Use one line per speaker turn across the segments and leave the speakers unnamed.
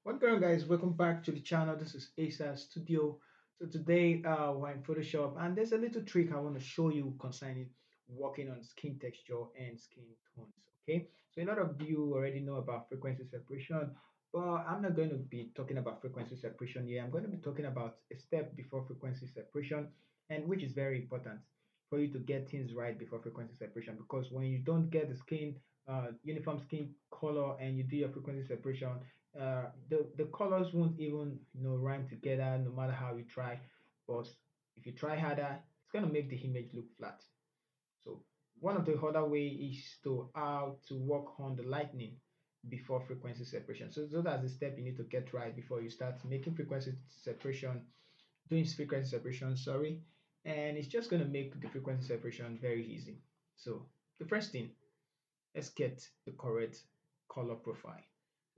What's going on, guys? Welcome back to the channel. This is Asa Studio. So today we're in Photoshop, and there's a little trick I want to show you concerning working on skin texture and skin tones. Okay, so a lot of you already know about frequency separation, but I'm not going to be talking about frequency separation here. I'm going to be talking about a step before frequency separation, and which is very important for you to get things right before frequency separation. Because when you don't get the skin uniform skin color and you do your frequency separation, the colors won't even rhyme together no matter how you try. But if you try harder, it's going to make the image look flat. So one of the other way is to how to work on the lightning before frequency separation. So that's the step you need to get right before you start making frequency separation, doing frequency separation, sorry. And it's just going to make the frequency separation very easy. So the first thing, let's get the correct color profile.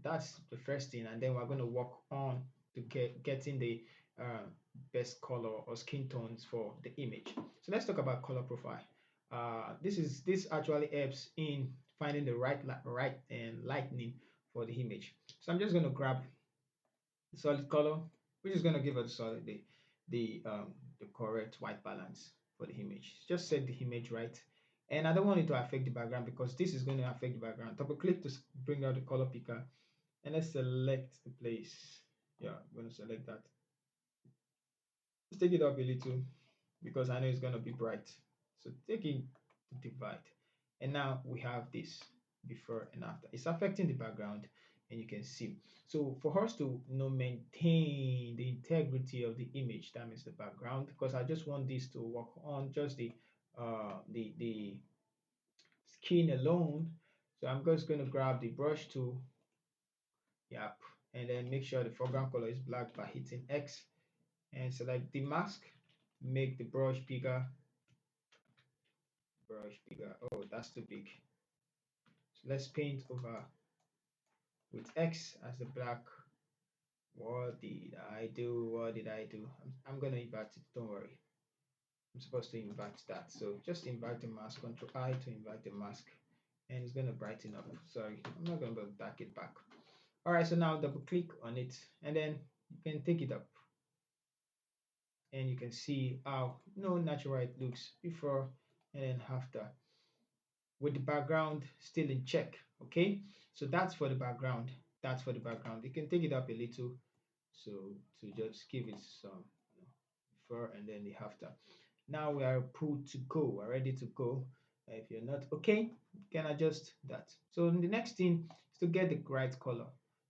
That's the first thing, and then we're going to work on to getting the uh, best color or skin tones for the image. So let's talk about color profile. This actually helps in finding the right and lightning for the image. So I'm just going to grab the solid color, which is going to give us the correct white balance for the image. Just set the image right, and I don't want it to affect the background because this is going to affect the background. Double click to bring out the color picker, and let's select the place. Yeah, I'm going to select that. Let's take it up a little because I know it's going to be bright. So take it to divide, and now we have this before and after. It's affecting the background, and you can see. So for us to maintain the integrity of the image, that means the background, because I just want this to work on just the skin alone. So I'm just going to grab the brush tool, yep, and then make sure the foreground color is black by hitting X, and select the mask. Make the brush bigger. Oh, that's too big. So let's paint over with X as the black. What did I do? What did I do? I'm gonna invert it, don't worry. I'm supposed to invert that. So just invert the mask, Control I to invert the mask, and it's gonna brighten up. Sorry, I'm not gonna dark it back. Alright, so now double click on it, and then you can take it up, and you can see how natural it looks before and then after, with the background still in check. Okay, so that's for the background. You can take it up a little, so to just give it some before and then the after. Now we are put to go, we're ready to go. If you're not okay, you can adjust that. So the next thing is to get the right color.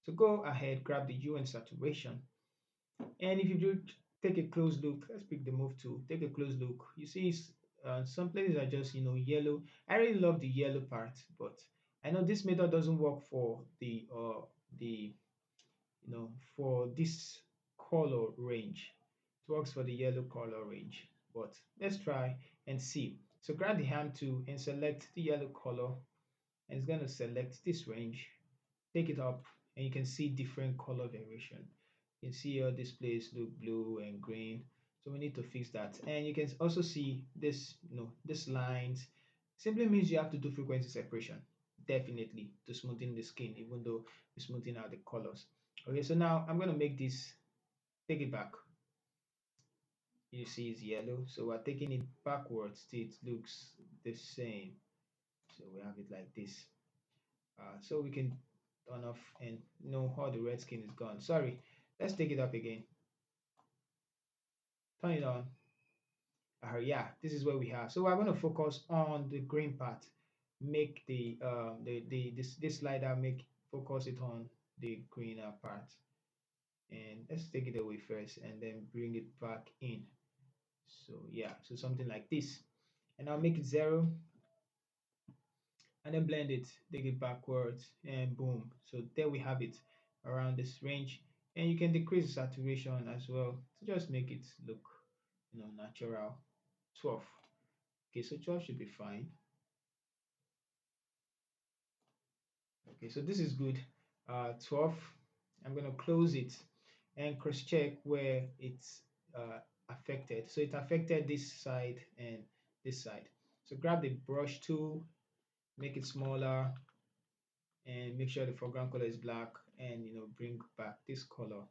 So go ahead, grab the hue and saturation, and if you do take a close look, let's pick the move tool, take a close look. You see some places are just yellow. I really love the yellow part, but I know this method doesn't work for the for this color range. It works for the yellow color range, but let's try and see. So grab the hand tool and select the yellow color, and it's going to select this range. Take it up, and you can see different color variation. You can see all displays look blue and green, so we need to fix that. And you can also see this this lines simply means you have to do frequency separation, definitely, to smoothen the skin, even though you're smoothing out the colors. Okay, so now I'm going to make this, take it back. You see it's yellow, so we're taking it backwards till it looks the same. So we have it like this. So we can turn off and all the red skin is gone. Sorry, let's take it up again. Turn it on. Yeah, this is where we are. So we're going to focus on the green part. Make this slider, make focus it on the greener part. And let's take it away first and then bring it back in. So yeah, so something like this. And I'll make it 0 and then blend it, take it backwards, and boom. So there we have it around this range. And you can decrease the saturation as well to just make it look natural. 12. Okay, so 12 should be fine. Okay, so this is good. 12. I'm going to close it and cross check where it's affected. So it affected this side and this side. So grab the brush tool, make it smaller, and make sure the foreground color is black, and bring back this color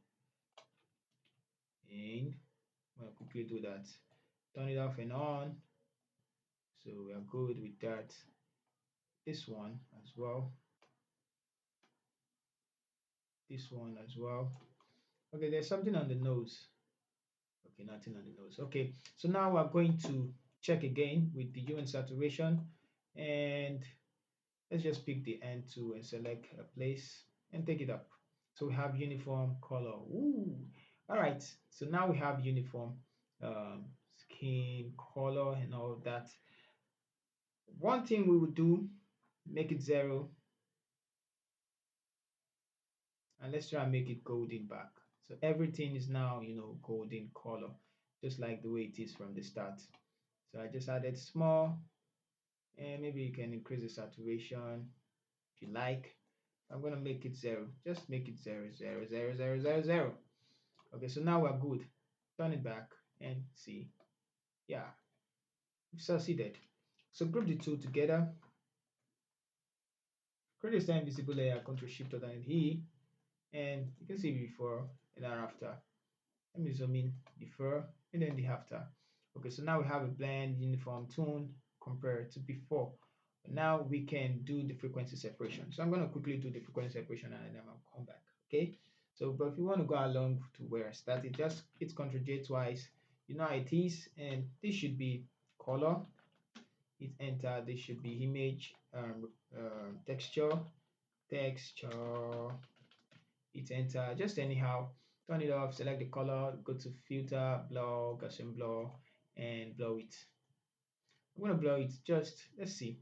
in. I'm gonna quickly do that. Turn it off and on. So we are good with that. This one as well. This one as well. Okay, there's something on the nose. Okay, nothing on the nose. Okay, so now we're going to check again with the hue and saturation, and let's just pick the end tool and select a place and take it up. So we have uniform color. Ooh. All right, so now we have uniform um, skin color and all that. One thing we would do, make it 0, and let's try and make it golden back. So everything is now, golden color, just like the way it is from the start. So I just added small, and maybe you can increase the saturation if you like. I'm gonna make it 0. Just make it 0, 0, 0, 0, 0, 0. Okay, so now we're good. Turn it back and see. Yeah, we've succeeded. So group the two together. Create a star invisible layer, Control Shift and E, and you can see before and after. Let me zoom in before and then the after. Okay, so now we have a blend uniform tone compared to before. Now we can do the frequency separation. So I'm going to quickly do the frequency separation and then I'll come back. Okay, so but if you want to go along to where I started, just hit Ctrl J twice. You know how it is, and this should be color. Hit enter. This should be image, texture, texture. Hit enter. Just anyhow. Turn it off. Select the color. Go to filter, blur, Gaussian blur, and blur it. I'm gonna blur it. Just let's see.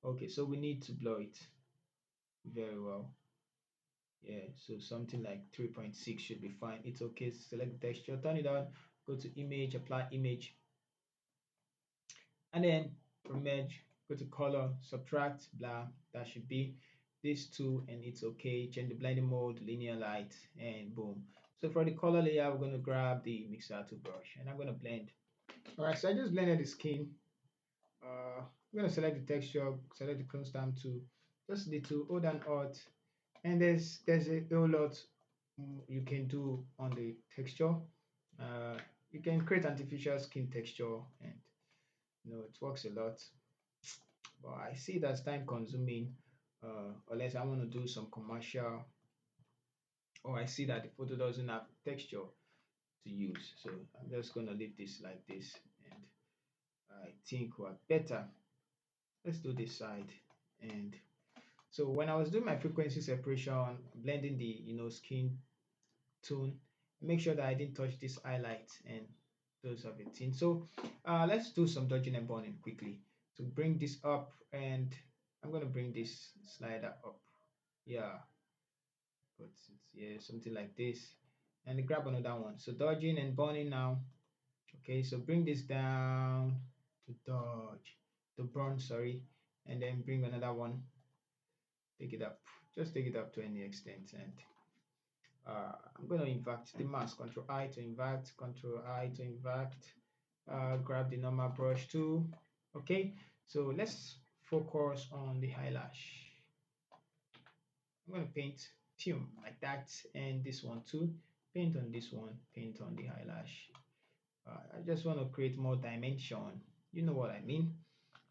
Okay, so we need to blur it very well. Yeah, so something like 3.6 should be fine. It's okay. Select the texture, turn it on, go to image, apply image, and then from merge, go to color, subtract, blah. That should be these two, and it's okay. Change the blending mode, linear light, and boom. So for the color layer, we're gonna grab the mixer tool brush, and I'm gonna blend. All right, so I just blended the skin. I'm gonna select the texture, select the clone stamp tool, just the two, hold and alt, and there's a whole lot you can do on the texture. Uh, you can create artificial skin texture, and it works a lot. But I see that's time consuming, unless I want to do some commercial, or I see that the photo doesn't have texture to use. So I'm just gonna leave this like this, and I think we're better. Let's do this side. And so when I was doing my frequency separation, blending the skin tone, make sure that I didn't touch this highlight and those of it in. So let's do some dodging and burning quickly to bring this up, and I'm going to bring this slider up. Yeah, but it's, yeah, something like this, and grab another one. So dodging and burning now. Okay, so bring this down to dodge, to burn, sorry, and then bring another one. Take it up, just take it up to any extent, and I'm going to invert the mask. Control I to invert, Control I to invert. Grab the normal brush tool. Okay, so let's focus on the eyelash. I'm going to paint tune like that, and this one too. Paint on this one, paint on the eyelash. I just want to create more dimension. You know what I mean?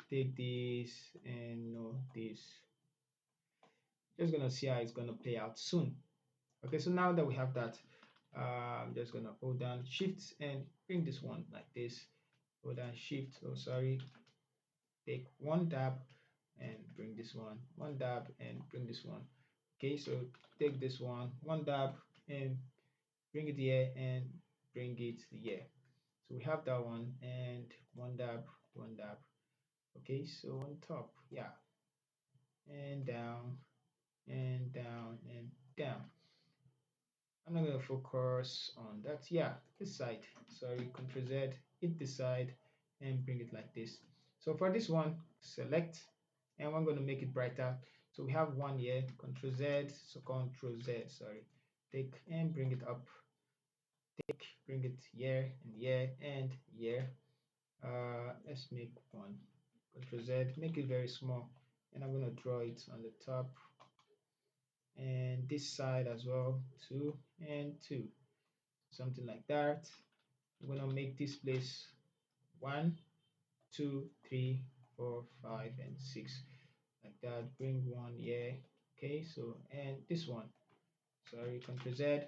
Take this and this. Just gonna see how it's gonna play out soon. Okay, so now that we have that, I'm just gonna hold down shift and bring this one like this. Hold down shift, oh sorry, take one dab and bring this one dab and bring this one. Okay, so take this one dab and bring it here and bring it here. So we have that one, and one dab, one dab. Okay, so on top, yeah, and down and down and down. I'm not going to focus on that. Yeah, this side. Sorry, Ctrl Z, hit this side and bring it like this. So for this one, select, and I'm going to make it brighter. So we have one here, Ctrl Z, so Ctrl Z, sorry. Take and bring it up. Take, bring it here and here and here. Let's make one. Ctrl Z, make it very small. And I'm going to draw it on the top. and this side as well, 2 and 2, something like that. We're gonna make this place 1, 2, 3, 4, 5, and 6, like that. Bring one here. Okay, so and this one. Sorry, Ctrl Z,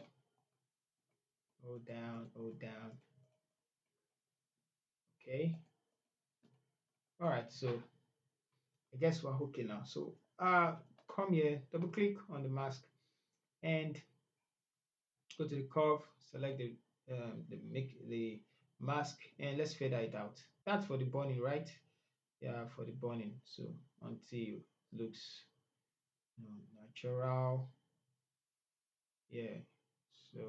hold down. Okay. All right. So I guess we're okay now. So come here, double click on the mask and go to the curve. Select the make the mask and let's feather it out. That's for the burning, right? Yeah, for the burning. So until it looks, natural. Yeah. So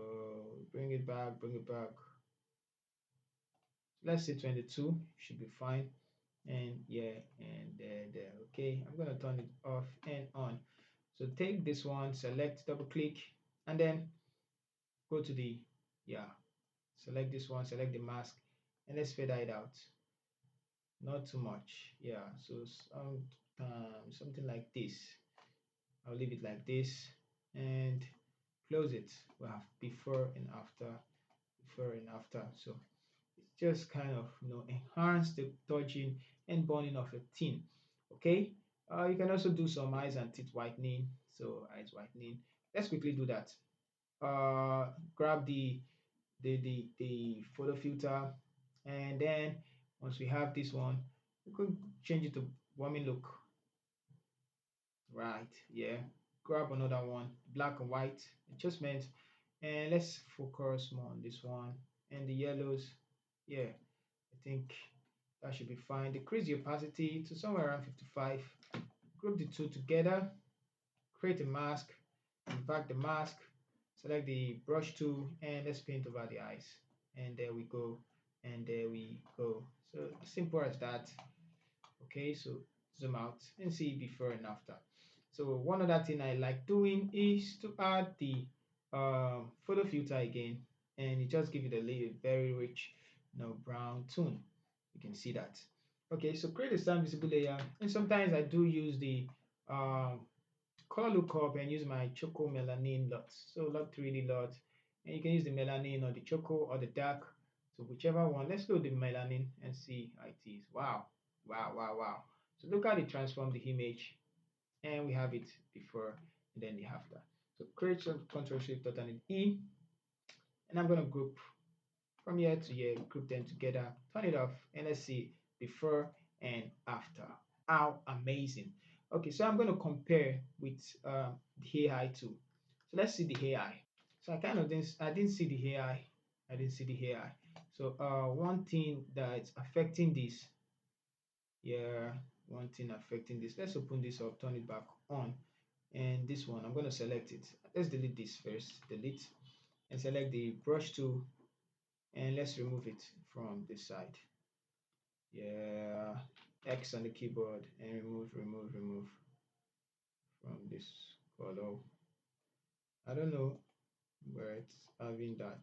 bring it back, bring it back. Let's say 22 should be fine. And yeah, and there. Okay, I'm gonna turn it off and on. So take this one, select, double click, and then go to the, yeah, select this one, select the mask, and let's feather it out. Not too much. Yeah, so something like this. I'll leave it like this and close it. We have before and after, before and after. So it's just kind of enhance the touching and burning of a tin. Okay. You can also do some eyes and teeth whitening. So eyes whitening. Let's quickly do that. Grab the photo filter, and then once we have this one, we could change it to warming look. Right, yeah. Grab another one, black and white adjustment, and let's focus more on this one and the yellows. Yeah, I think that should be fine. Decrease the opacity to somewhere around 55. Group the two together, create a mask, invert the mask, select the brush tool, and let's paint over the eyes. And there we go, and there we go. So simple as that. Okay, so zoom out and see before and after. So one other thing I like doing is to add the photo filter again, and it just gives it a little very rich, brown tone. You can see that. Okay, so create a stand visible layer, and sometimes I do use the um, color lookup and use my choco melanin lot. So lot 3D lot, and you can use the melanin or the choco or the dark. So whichever one. Let's load the melanin and see how it is. Wow, wow, wow, wow. So look how they transform the image, and we have it before and then the after. So create some Control Shift and E, and I'm gonna group from here to here, group them together, turn it off, and let's see before and after. How amazing. Okay, so I'm going to compare with the AI too. So let's see the AI. So I didn't see the AI. I didn't see the AI. So one thing that's affecting this, yeah, one thing affecting this. Let's open this up, turn it back on, and this one I'm going to select it. Let's delete this first. Delete and select the brush tool, and let's remove it from this side. Yeah, X on the keyboard and remove from this color. I don't know where it's having that.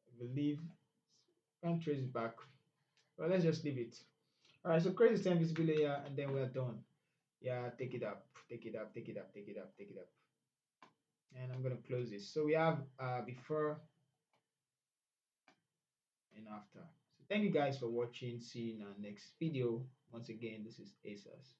I believe can't trace it back. But let's just leave it. Alright, so create the same visible layer and then we're done. Yeah, take it up, take it up, take it up, take it up, take it up. And I'm gonna close this. So we have before and after. So thank you guys for watching. See you in our next video. Once again, this is ASAS.